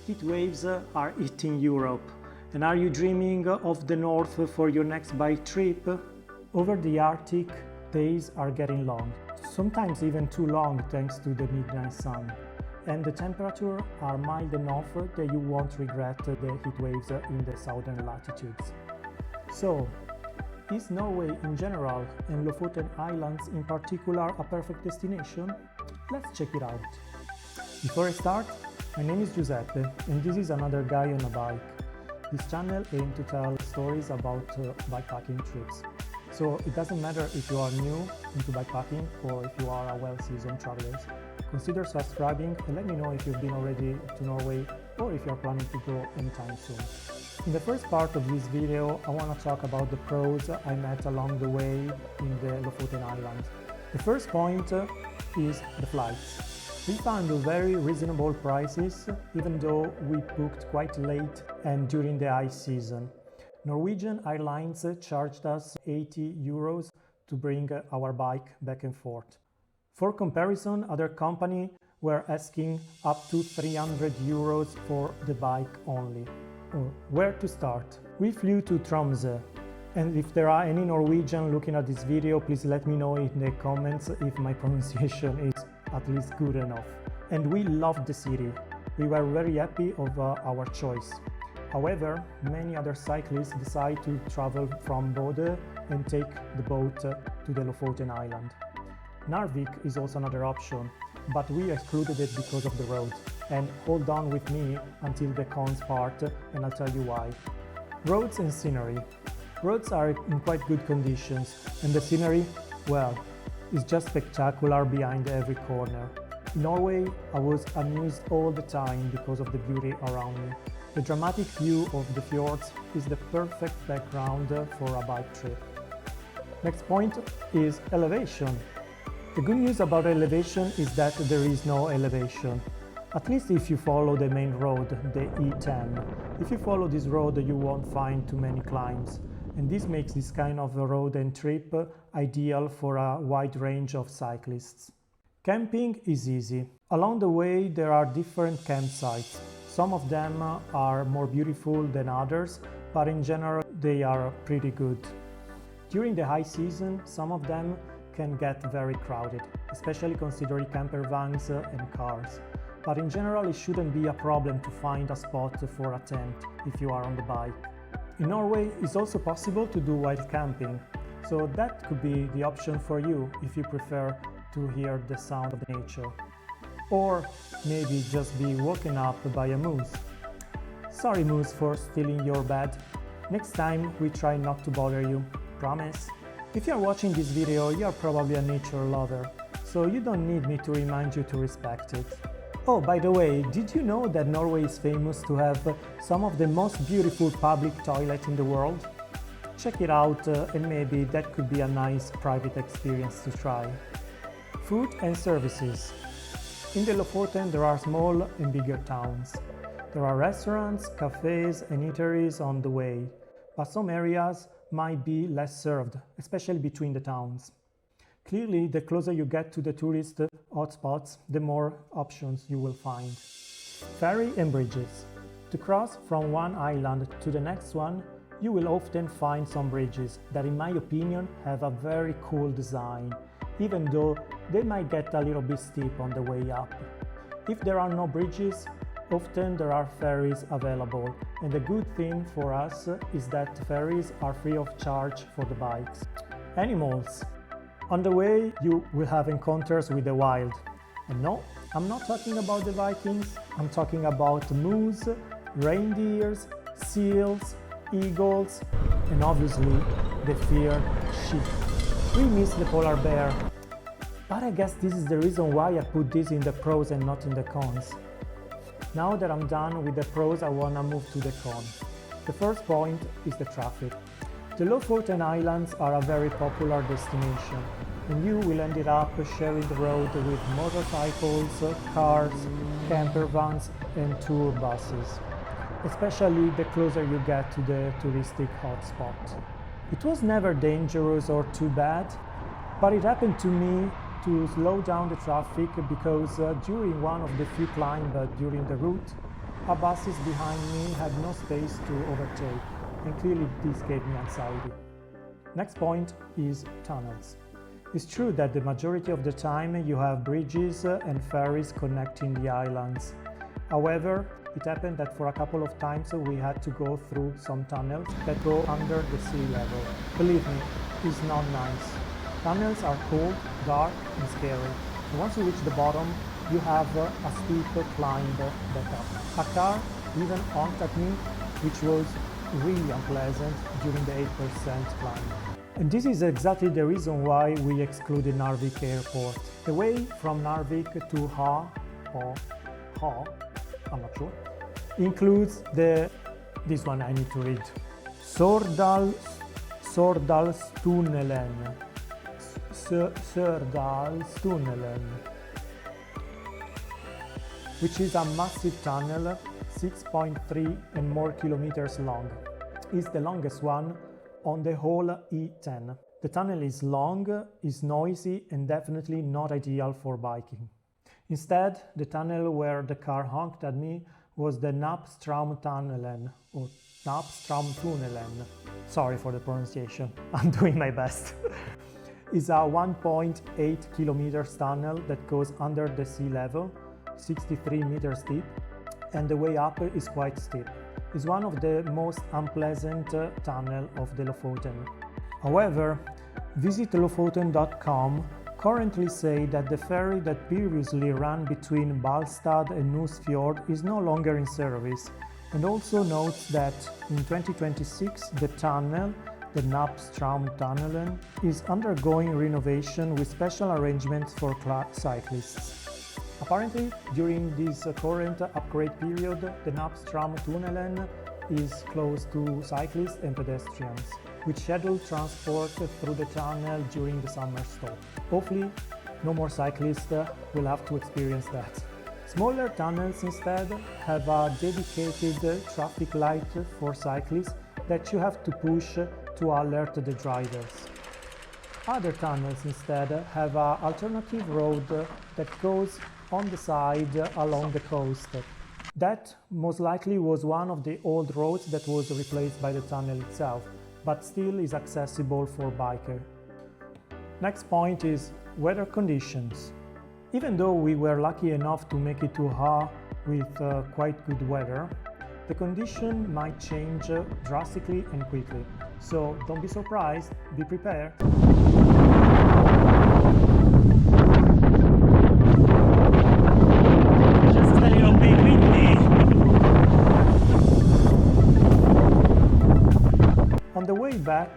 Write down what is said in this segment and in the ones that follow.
Heat waves are hitting Europe. And are you dreaming of the north for your next bike trip? Over the Arctic, days are getting long, sometimes even too long thanks to the midnight sun. And the temperatures are mild enough that you won't regret the heat waves in the southern latitudes. So, is Norway in general and Lofoten Islands in particular a perfect destination? Let's check it out. Before I start, my name is Giuseppe and this is Another Guy on a Bike. This channel aims to tell stories about bikepacking trips. So it doesn't matter if you are new into bikepacking or if you are a well-seasoned traveler. Consider subscribing and let me know if you've been already to Norway or if you are planning to go anytime soon. In the first part of this video, I want to talk about the pros I met along the way in the Lofoten Islands. The first point is the flights. We found very reasonable prices, even though we booked quite late and during the high season. Norwegian Airlines charged us 80 euros to bring our bike back and forth. For comparison, other companies were asking up to 300 euros for the bike only. Where to start? We flew to Tromsø. And if there are any Norwegian looking at this video, please let me know in the comments if my pronunciation is at least good enough. And we loved the city. We were very happy of our choice. However, many other cyclists decide to travel from Bodø and take the boat to the Lofoten Island. Narvik is also another option, but we excluded it because of the road. And hold on with me until the cons part and I'll tell you why. Roads and scenery. Roads are in quite good conditions and the scenery, well, is just spectacular behind every corner. In Norway, I was amused all the time because of the beauty around me. The dramatic view of the fjords is the perfect background for a bike trip. Next point is elevation. The good news about elevation is that there is no elevation. At least if you follow the main road, the E10. If you follow this road, you won't find too many climbs. And this makes this kind of a road and trip ideal for a wide range of cyclists. Camping is easy. Along the way there are different campsites. Some of them are more beautiful than others, but in general they are pretty good. During the high season, some of them can get very crowded, especially considering camper vans and cars. But in general it shouldn't be a problem to find a spot for a tent if you are on the bike. In Norway, it's also possible to do wild camping, so that could be the option for you if you prefer to hear the sound of nature. Or maybe just be woken up by a moose. Sorry moose for stealing your bed. Next time we try not to bother you, promise. If you are watching this video, you are probably a nature lover, so you don't need me to remind you to respect it. Oh, by the way, did you know that Norway is famous to have some of the most beautiful public toilets in the world? Check it out and maybe that could be a nice private experience to try. Food and services. In the Lofoten there are small and bigger towns. There are restaurants, cafes and eateries on the way, but some areas might be less served, especially between the towns. Clearly, the closer you get to the tourist hotspots, the more options you will find. Ferry and bridges. To cross from one island to the next one, you will often find some bridges that, in my opinion, have a very cool design, even though they might get a little bit steep on the way up. If there are no bridges, often there are ferries available, and the good thing for us is that ferries are free of charge for the bikes. Animals. On the way, you will have encounters with the wild. And no, I'm not talking about the Vikings, I'm talking about moose, reindeers, seals, eagles, and obviously the feared sheep. We miss the polar bear. But I guess this is the reason why I put this in the pros and not in the cons. Now that I'm done with the pros, I wanna move to the cons. The first point is the traffic. The Lofoten Islands are a very popular destination, and you will end up sharing the road with motorcycles, cars, camper vans and tour buses, especially the closer you get to the touristic hotspot. It was never dangerous or too bad, but it happened to me to slow down the traffic because during one of the few climbs during the route, Our buses behind me had no space to overtake, and clearly this gave me anxiety. Next point is tunnels. It's true that the majority of the time you have bridges and ferries connecting the islands. However, it happened that for a couple of times we had to go through some tunnels that go under the sea level. Believe me, it's not nice. Tunnels are cold, dark and scary. And once you reach the bottom, you have a steep climb back up. A car even honked at me, which was really unpleasant during the 8% climb. And this is exactly the reason why we excluded Narvik Airport. The way from Narvik to Ha, I'm not sure, includes this one I need to read. Sørdalstunnelen, which is a massive tunnel, 6.3 and more kilometers long. It's the longest one on the whole E10. The tunnel is long, is noisy and definitely not ideal for biking. Instead, the tunnel where the car honked at me was the Napstrandtunnelen, or Napstrandtunnelen. Sorry for the pronunciation, I'm doing my best. It's a 1.8 kilometers tunnel that goes under the sea level, 63 meters deep, and the way up is quite steep. It's one of the most unpleasant tunnels of the Lofoten. However, visit Lofoten.com currently say that the ferry that previously ran between Ballstad and Nusfjord is no longer in service, and also notes that in 2026 the tunnel, the Napstrandtunnelen, is undergoing renovation with special arrangements for cyclists. Apparently, during this current upgrade period, the Napstrandtunnelen is closed to cyclists and pedestrians, with scheduled transport through the tunnel during the summer stop. Hopefully, no more cyclists will have to experience that. Smaller tunnels instead have a dedicated traffic light for cyclists that you have to push to alert the drivers. Other tunnels instead have an alternative road that goes on the side along the coast. That most likely was one of the old roads that was replaced by the tunnel itself, but still is accessible for bikers. Next point is weather conditions. Even though we were lucky enough to make it to Ha with quite good weather, the condition might change drastically and quickly. So don't be surprised, be prepared. Just a little bit windy. On the way back,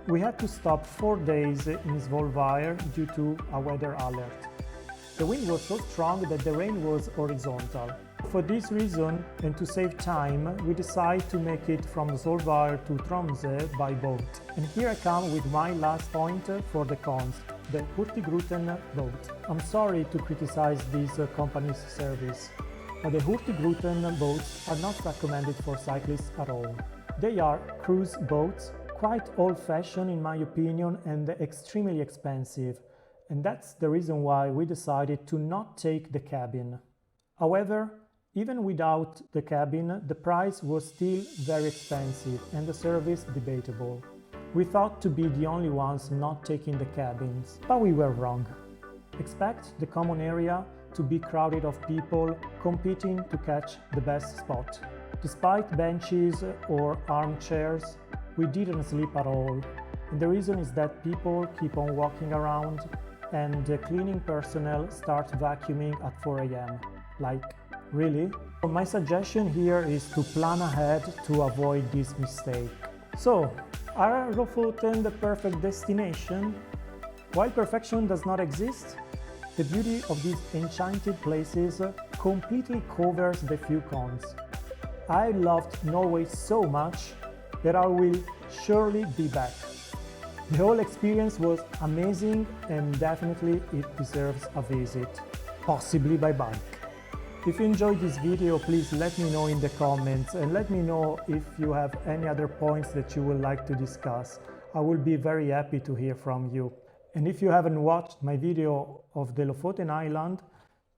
we had to stop 4 days in Svolvær due to a weather alert. The wind was so strong that the rain was horizontal. For this reason, and to save time, we decided to make it from Svolvær to Tromsø by boat. And here I come with my last point for the cons, the Hurtigruten boat. I'm sorry to criticize this company's service, but the Hurtigruten boats are not recommended for cyclists at all. They are cruise boats, quite old-fashioned in my opinion and extremely expensive. And that's the reason why we decided to not take the cabin. However, even without the cabin, the price was still very expensive and the service debatable. We thought to be the only ones not taking the cabins, but we were wrong. Expect the common area to be crowded of people competing to catch the best spot. Despite benches or armchairs, we didn't sleep at all. And the reason is that people keep on walking around and the cleaning personnel start vacuuming at 4 AM. Like, really? My suggestion here is to plan ahead to avoid this mistake. So, are Lofoten the perfect destination? While perfection does not exist, the beauty of these enchanted places completely covers the few cons. I loved Norway so much that I will surely be back. The whole experience was amazing and definitely it deserves a visit, possibly by bike. If you enjoyed this video, please let me know in the comments and let me know if you have any other points that you would like to discuss. I will be very happy to hear from you. And if you haven't watched my video of the Lofoten Island,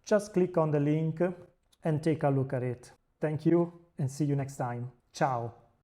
just click on the link and take a look at it. Thank you and see you next time. Ciao!